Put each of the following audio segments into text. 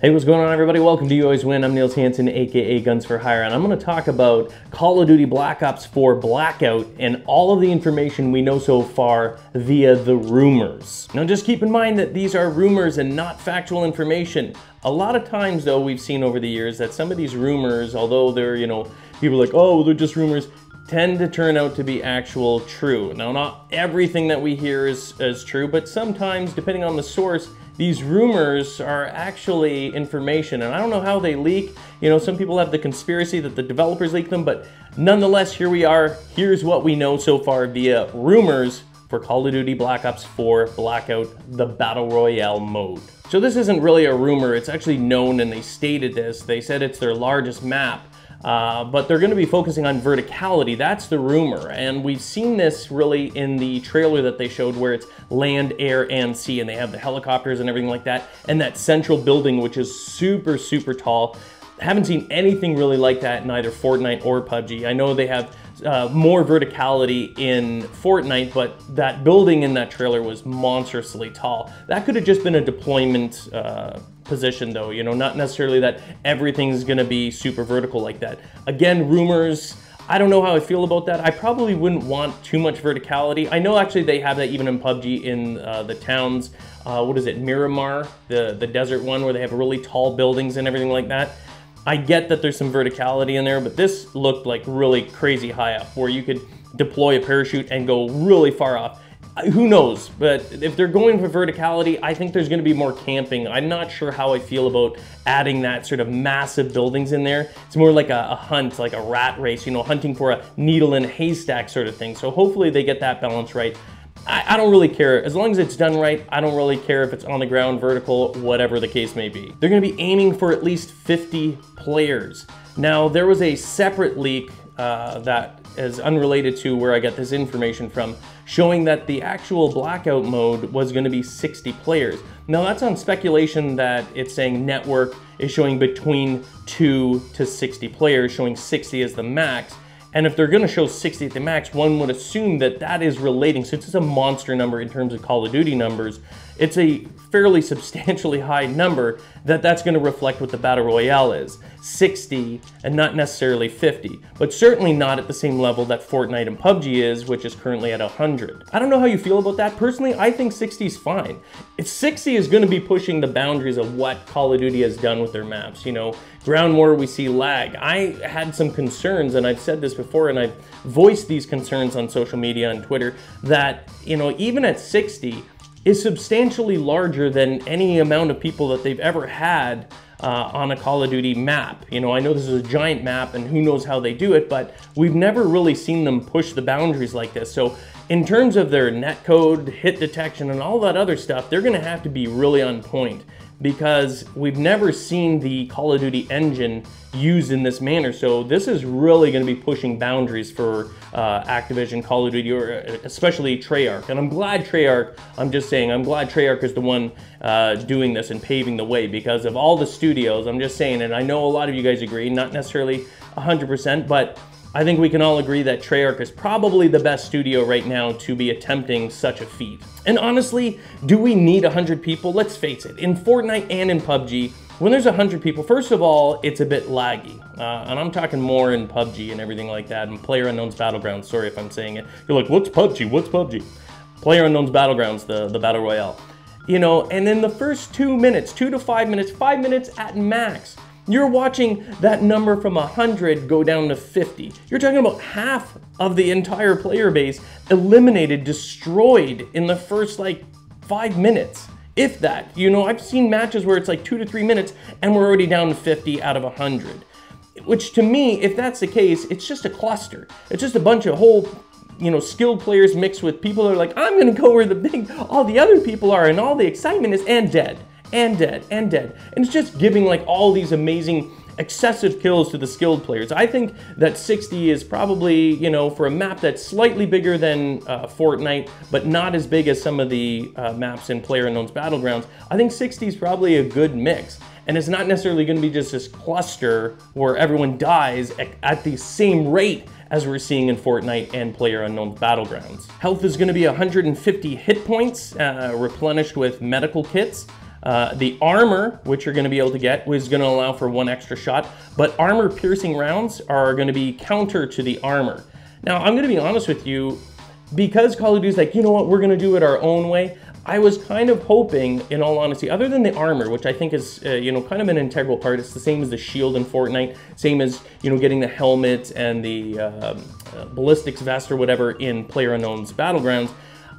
Hey, what's going on, everybody? Welcome to You Always Win. I'm Niels Hansen, aka Guns for Hire, and I'm going to talk about Call of Duty Black Ops 4 Blackout and all of the information we know so far via the rumors. Now, just keep in mind that these are rumors and not factual information. A lot of times, though, we've seen over the years that some of these rumors, although they're, people are like, oh, they're just rumors, tend to turn out to be actual true. Now, not everything that we hear is true, but sometimes, depending on the source, these rumors are actually information, and I don't know how they leak. Some people have the conspiracy that the developers leak them, but nonetheless, here we are. Here's what we know so far via rumors for Call of Duty Black Ops 4 Blackout, the Battle Royale mode. So this isn't really a rumor, it's actually known, and they stated this. They said it's their largest map. But they're going to be focusing on verticality. That's the rumor, and we've seen this really in the trailer that they showed where it's land, air, and sea, and they have the helicopters and everything like that, and that central building, which is super, super tall. Haven't seen anything really like that in either Fortnite or PUBG. I know they have more verticality in Fortnite, but that building in that trailer was monstrously tall. That could have just been a deployment position, though, not necessarily that everything's gonna be super vertical like that. Again, rumors, I don't know how I feel about that. I probably wouldn't want too much verticality. I know actually they have that even in PUBG in the towns, what is it, Miramar, the desert one where they have really tall buildings and everything like that. I get that there's some verticality in there, but this looked like really crazy high up where you could deploy a parachute and go really far off. Who knows, but if they're going for verticality, I think there's gonna be more camping. I'm not sure how I feel about adding that sort of massive buildings in there. It's more like a hunt, like a rat race, hunting for a needle in a haystack sort of thing. So hopefully they get that balance right. I don't really care. As long as it's done right, I don't really care if it's on the ground, vertical, whatever the case may be. They're gonna be aiming for at least 50 players. Now, there was a separate leak that is unrelated to where I got this information from, showing that the actual Blackout mode was gonna be 60 players. Now, that's on speculation that it's saying network is showing between 2 to 60 players, showing 60 as the max. And if they're gonna show 60 at the max, one would assume that that is relating, since it's a monster number in terms of Call of Duty numbers, it's a fairly substantially high number, that's gonna reflect what the Battle Royale is. 60 and not necessarily 50, but certainly not at the same level that Fortnite and PUBG is, which is currently at 100. I don't know how you feel about that. Personally, I think 60 is fine. If 60 is gonna be pushing the boundaries of what Call of Duty has done with their maps. Ground war, we see lag. I had some concerns, and I've said this before, and I've voiced these concerns on social media and Twitter, that, even at 60, is substantially larger than any amount of people that they've ever had on a Call of Duty map. I know this is a giant map, and who knows how they do it, but we've never really seen them push the boundaries like this. So in terms of their netcode, hit detection, and all that other stuff, they're gonna have to be really on point, because we've never seen the Call of Duty engine used in this manner. So this is really going to be pushing boundaries for Activision, Call of Duty, or especially Treyarch. And I'm glad Treyarch, I'm glad Treyarch is the one doing this and paving the way, because of all the studios, I'm just saying, and I know a lot of you guys agree, not necessarily 100%, but I think we can all agree that Treyarch is probably the best studio right now to be attempting such a feat. And honestly, do we need 100 people? Let's face it, in Fortnite and in PUBG, when there's 100 people, first of all, it's a bit laggy. And I'm talking more in PUBG and everything like that, and PlayerUnknown's Battlegrounds, sorry if I'm saying it. You're like, what's PUBG, what's PUBG? PlayerUnknown's Battlegrounds, the Battle Royale. And in the first 2 minutes, 2 to 5 minutes, 5 minutes at max, you're watching that number from 100 go down to 50. You're talking about half of the entire player base eliminated, destroyed in the first 5 minutes. If that. I've seen matches where it's 2 to 3 minutes and we're already down to 50 out of 100. Which to me, if that's the case, it's just a cluster. It's just a bunch of whole, skilled players mixed with people that are like, I'm gonna go where all the other people are, and all the excitement is, and dead. And dead, and dead. And it's just giving all these amazing excessive kills to the skilled players. I think that 60 is probably, for a map that's slightly bigger than Fortnite, but not as big as some of the maps in PlayerUnknown's Battlegrounds, I think 60 is probably a good mix. And it's not necessarily gonna be just this cluster where everyone dies at the same rate as we're seeing in Fortnite and PlayerUnknown's Battlegrounds. Health is gonna be 150 hit points, replenished with medical kits. The armor, which you're going to be able to get, is going to allow for 1 extra shot, but armor piercing rounds are going to be counter to the armor. Now, I'm going to be honest with you, because Call of Duty is like, you know what, we're going to do it our own way, I was kind of hoping, in all honesty, other than the armor, which I think is, you know, kind of an integral part. It's the same as the shield in Fortnite, same as, you know, getting the helmet and the ballistics vest or whatever in PlayerUnknown's Battlegrounds.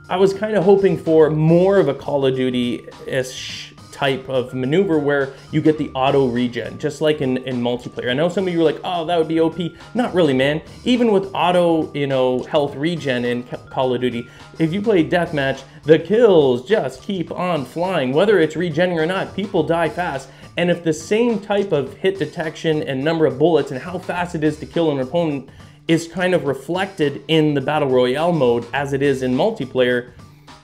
I was kind of hoping for more of a Call of Duty-ish type of maneuver where you get the auto regen, just like in multiplayer. I know some of you were like, oh, that would be OP. Not really, man. Even with auto, you know, health regen in Call of Duty, if you play deathmatch, the kills just keep on flying. Whether it's regenning or not, people die fast. And if the same type of hit detection and number of bullets and how fast it is to kill an opponent is kind of reflected in the Battle Royale mode as it is in multiplayer,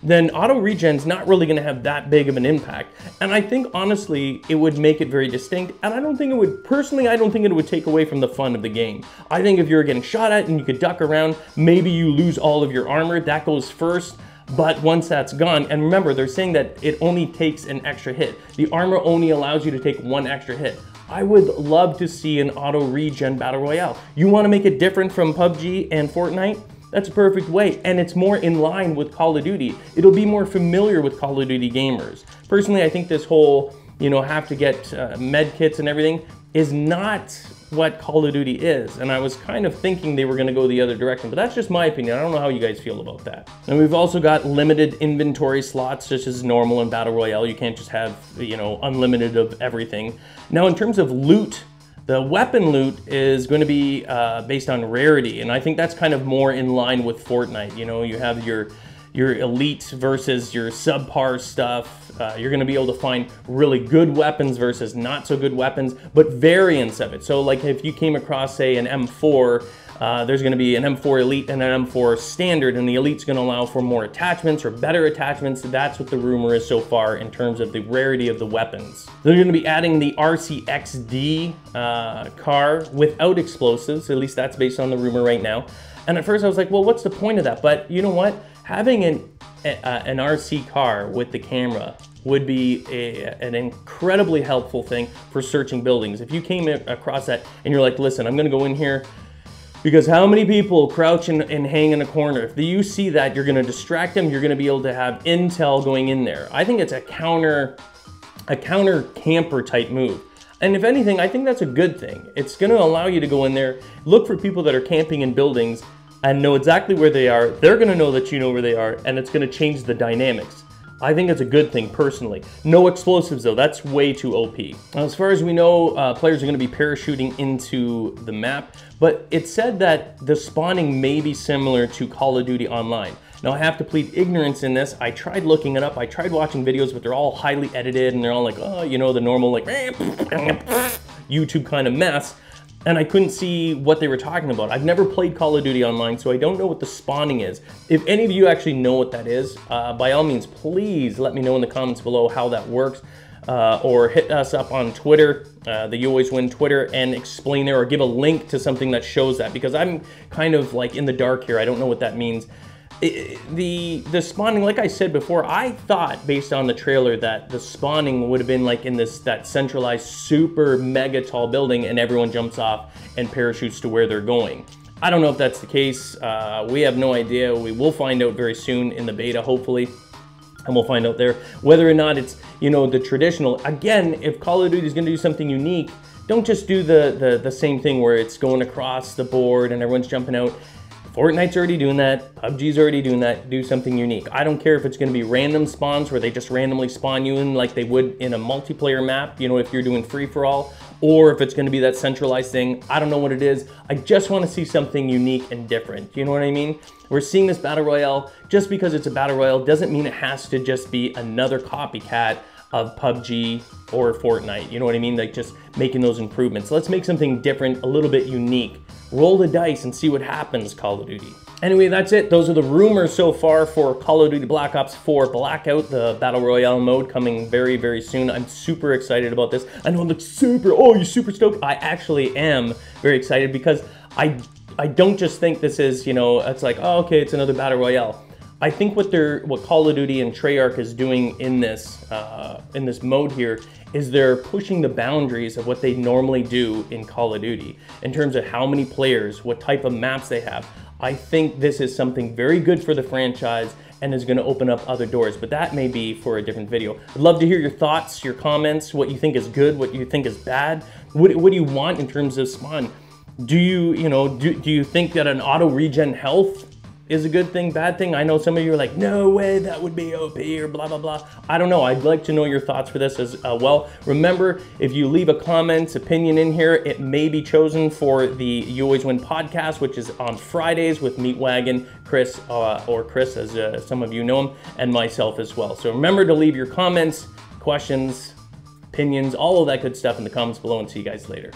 then auto regen's not really going to have that big of an impact. And I think, honestly, it would make it very distinct. And I don't think it would, personally, I don't think it would take away from the fun of the game. I think if you're getting shot at and you could duck around, maybe you lose all of your armor, that goes first. But once that's gone, and remember, they're saying that it only takes an extra hit. The armor only allows you to take 1 extra hit. I would love to see an auto regen Battle Royale. You want to make it different from PUBG and Fortnite? That's a perfect way, and it's more in line with Call of Duty. It'll be more familiar with Call of Duty gamers. Personally, I think this whole, you know, have to get med kits and everything is not what Call of Duty is, and I was kind of thinking they were going to go the other direction, but that's just my opinion. I don't know how you guys feel about that. And we've also got limited inventory slots, just as normal in Battle Royale. You can't just have, you know, unlimited of everything. Now, in terms of loot, the weapon loot is going to be based on rarity, and I think that's kind of more in line with Fortnite. You know, you have your elite versus your subpar stuff. You're going to be able to find really good weapons versus not so good weapons, but variants of it. So like if you came across, say, an M4, there's going to be an M4 Elite and an M4 Standard, and the Elite's going to allow for more attachments or better attachments. That's what the rumor is so far in terms of the rarity of the weapons. They're going to be adding the RCXD car without explosives, at least that's based on the rumor right now. And at first I was like, well, what's the point of that? But you know what? Having an RC car with the camera would be an incredibly helpful thing for searching buildings. If you came across that and you're like, listen, I'm gonna go in here because how many people crouch and hang in a corner? If you see that, you're gonna distract them, you're gonna be able to have intel going in there. I think it's a counter camper type move. And if anything, I think that's a good thing. It's gonna allow you to go in there, look for people that are camping in buildings and know exactly where they are. They're gonna know that you know where they are, and it's gonna change the dynamics. I think it's a good thing, personally. No explosives though, that's way too OP. Now, as far as we know, players are gonna be parachuting into the map, but it said that the spawning may be similar to Call of Duty Online. Now, I have to plead ignorance in this. I tried looking it up, I tried watching videos, but they're all highly edited, and they're all like, oh, you know, the normal like YouTube kind of mess. And I couldn't see what they were talking about. I've never played Call of Duty Online, so I don't know what the spawning is. If any of you actually know what that is, by all means, please let me know in the comments below how that works. Or hit us up on Twitter, the You Always Win Twitter, and explain there, or give a link to something that shows that, because I'm kind of like in the dark here. I don't know what that means. The spawning, like I said before, I thought based on the trailer that the spawning would have been like in that centralized super mega tall building, and everyone jumps off and parachutes to where they're going. I don't know if that's the case. We have no idea. We will find out very soon in the beta, hopefully, and we'll find out there whether or not it's, you know, the traditional. Again, if Call of Duty is going to do something unique, don't just do the same thing where it's going across the board and everyone's jumping out. Fortnite's already doing that, PUBG's already doing that. Do something unique. I don't care if it's gonna be random spawns where they just randomly spawn you in like they would in a multiplayer map, you know, if you're doing free-for-all, or if it's gonna be that centralized thing. I don't know what it is. I just wanna see something unique and different. You know what I mean? We're seeing this Battle Royale. Just because it's a Battle Royale doesn't mean it has to just be another copycat of PUBG or Fortnite. You know what I mean? Like just making those improvements. Let's make something different, a little bit unique. Roll the dice and see what happens, Call of Duty. Anyway, that's it. Those are the rumors so far for Call of Duty Black Ops 4 Blackout, the Battle Royale mode, coming very, very soon. I'm super excited about this. I know I'm like oh, you're super stoked. I actually am very excited because I don't just think this is, you know, it's like, oh, okay, it's another Battle Royale. I think what Call of Duty and Treyarch is doing in this mode here is they're pushing the boundaries of what they normally do in Call of Duty in terms of how many players, what type of maps they have. I think this is something very good for the franchise and is going to open up other doors, but that may be for a different video. I'd love to hear your thoughts, your comments, what you think is good, what you think is bad. What do you want in terms of spawn? Do you think that an auto regen health is a good thing, bad thing? I know some of you are like, no way, that would be OP or blah, blah, blah. I don't know. I'd like to know your thoughts for this as well. Remember, if you leave a comment, opinion in here, it may be chosen for the You Always Win podcast, which is on Fridays with Meatwagon, Chris, or Chris, as some of you know him, and myself as well. So remember to leave your comments, questions, opinions, all of that good stuff in the comments below, and see you guys later.